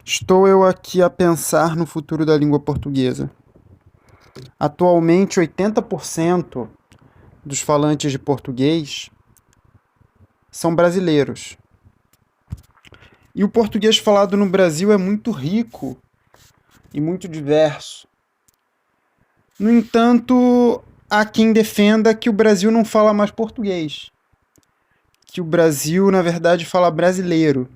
Estou eu aqui a pensar no futuro da língua portuguesa. Atualmente, 80% dos falantes de português são brasileiros. E o português falado no Brasil é muito rico e muito diverso. No entanto, há quem defenda que o Brasil não fala mais português, que o Brasil, na verdade, fala brasileiro,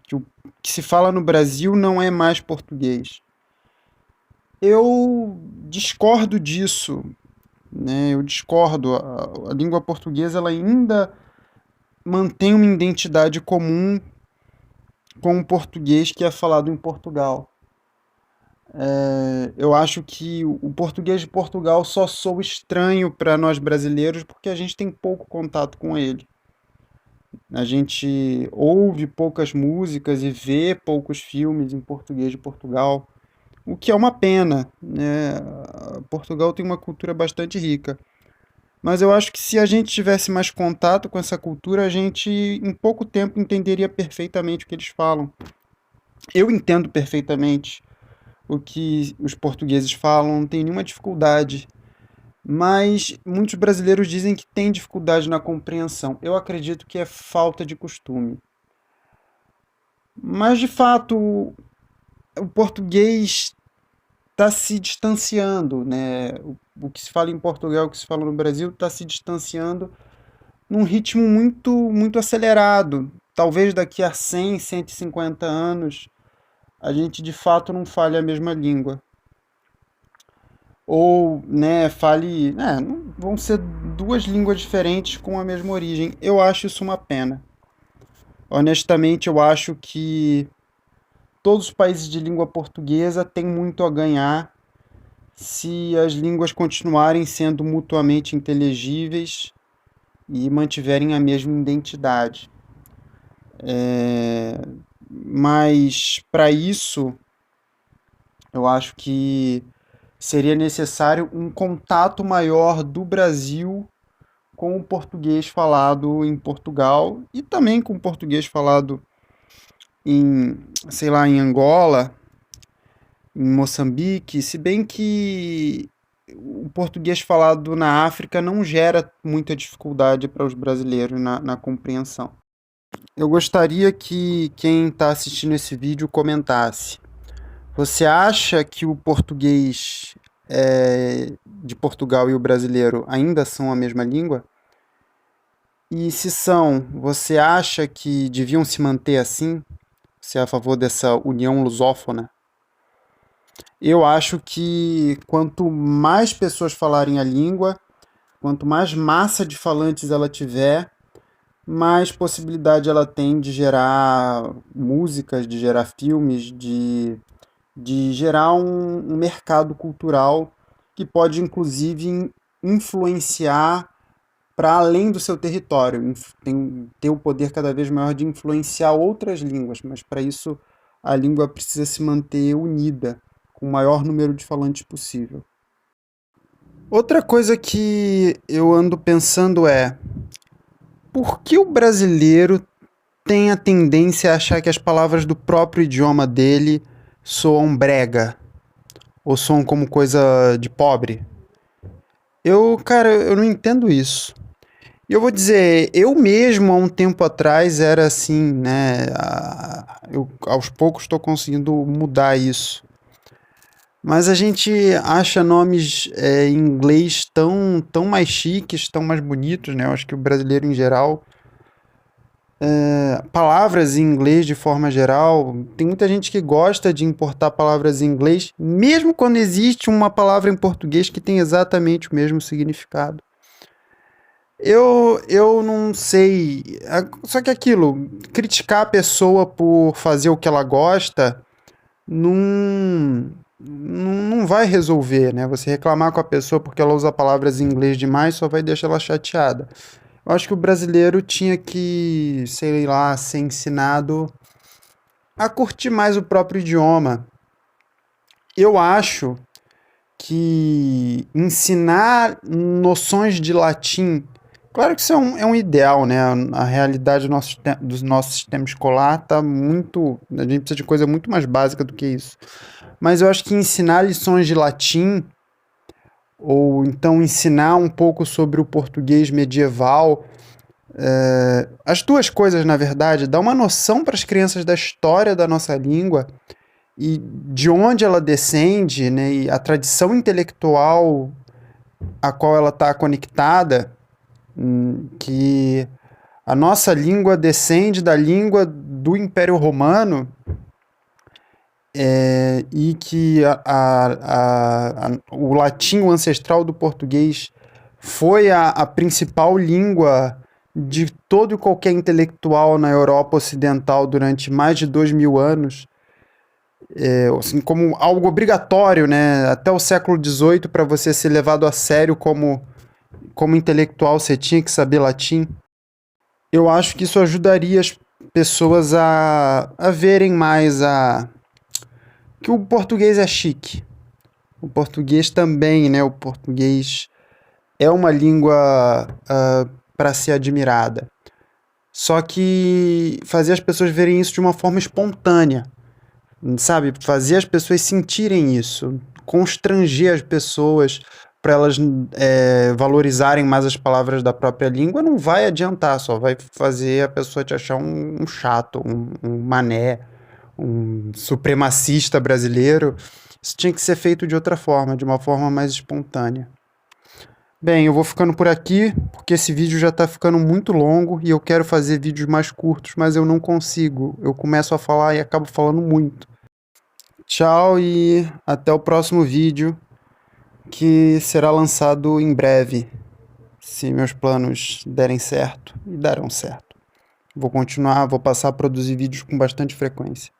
que o que se fala no Brasil não é mais português. Eu discordo disso, né? Eu discordo. A língua portuguesa ela ainda mantém uma identidade comum com o português que é falado em Portugal. Eu acho que o português de Portugal só soa estranho para nós brasileiros porque a gente tem pouco contato com ele. A gente ouve poucas músicas e vê poucos filmes em português de Portugal, o que é uma pena, né? Portugal tem uma cultura bastante rica. Mas eu acho que se a gente tivesse mais contato com essa cultura, a gente em pouco tempo entenderia perfeitamente o que eles falam. Eu entendo perfeitamente o que os portugueses falam, não tem nenhuma dificuldade. Mas muitos brasileiros dizem que têm dificuldade na compreensão. Eu acredito que é falta de costume. Mas de fato, o português está se distanciando, né? O que se fala em Portugal, o que se fala no Brasil, está se distanciando num ritmo muito acelerado. Talvez daqui a 100, 150 anos a gente de fato não fale a mesma língua. Ou, né, fale. Vão ser duas línguas diferentes com a mesma origem. Eu acho isso uma pena. Honestamente, eu acho que todos os países de língua portuguesa têm muito a ganhar se as línguas continuarem sendo mutuamente inteligíveis e mantiverem a mesma identidade. Mas para isso, eu acho que seria necessário um contato maior do Brasil com o português falado em Portugal e também com o português falado em, sei lá, em Angola, em Moçambique, se bem que o português falado na África não gera muita dificuldade para os brasileiros na compreensão. Eu gostaria que quem está assistindo esse vídeo comentasse. Você acha que o português de Portugal e o brasileiro ainda são a mesma língua? E se são, você acha que deviam se manter assim? Você é a favor dessa união lusófona? Eu acho que quanto mais pessoas falarem a língua, quanto mais massa de falantes ela tiver, mais possibilidade ela tem de gerar músicas, de gerar filmes, de gerar um mercado cultural que pode, inclusive, influenciar para além do seu território, ter o poder cada vez maior de influenciar outras línguas, mas para isso a língua precisa se manter unida, com o maior número de falantes possível. Outra coisa que eu ando pensando é por que o brasileiro tem a tendência a achar que as palavras do próprio idioma dele soam brega ou soam como coisa de pobre? Eu não entendo isso. E eu vou dizer, eu mesmo há um tempo atrás era assim, né? Eu aos poucos estou conseguindo mudar isso. Mas a gente acha nomes em inglês tão mais chiques, tão mais bonitos, né? Eu acho que o brasileiro em geral palavras em inglês de forma geral. Tem muita gente que gosta de importar palavras em inglês, mesmo quando existe uma palavra em português que tem exatamente o mesmo significado. Eu não sei. Só que aquilo, criticar a pessoa por fazer o que ela gosta, não vai resolver, né? Você reclamar com a pessoa porque ela usa palavras em inglês demais só vai deixar ela chateada. Eu acho que o brasileiro tinha que, sei lá, ser ensinado a curtir mais o próprio idioma. Eu acho que ensinar noções de latim Claro que isso é um ideal, né? A realidade do nosso sistema escolar tá muito. A gente precisa de coisa muito mais básica do que isso. Mas eu acho que ensinar lições de latim, ou então ensinar um pouco sobre o português medieval, as duas coisas, na verdade, dá uma noção para as crianças da história da nossa língua e de onde ela descende, né? E a tradição intelectual a qual ela está conectada, que a nossa língua descende da língua do Império Romano, e que o latim, o ancestral do português, foi a principal língua de todo e qualquer intelectual na Europa Ocidental durante mais de 2000 anos, assim, como algo obrigatório, né? Até o século XVIII, para você ser levado a sério como intelectual, você tinha que saber latim. Eu acho que isso ajudaria as pessoas a verem mais que o português é chique. O português também, né? O português é uma língua para ser admirada. Só que fazer as pessoas verem isso de uma forma espontânea, sabe? Fazer as pessoas sentirem isso, constranger as pessoas para elas valorizarem mais as palavras da própria língua, não vai adiantar, só vai fazer a pessoa te achar um chato, um mané, um supremacista brasileiro. Isso tinha que ser feito de outra forma, de uma forma mais espontânea. Bem, eu vou ficando por aqui, porque esse vídeo já está ficando muito longo e eu quero fazer vídeos mais curtos, mas eu não consigo. Eu começo a falar e acabo falando muito. Tchau e até o próximo vídeo, que será lançado em breve, se meus planos derem certo, e darão certo. Vou continuar, vou passar a produzir vídeos com bastante frequência.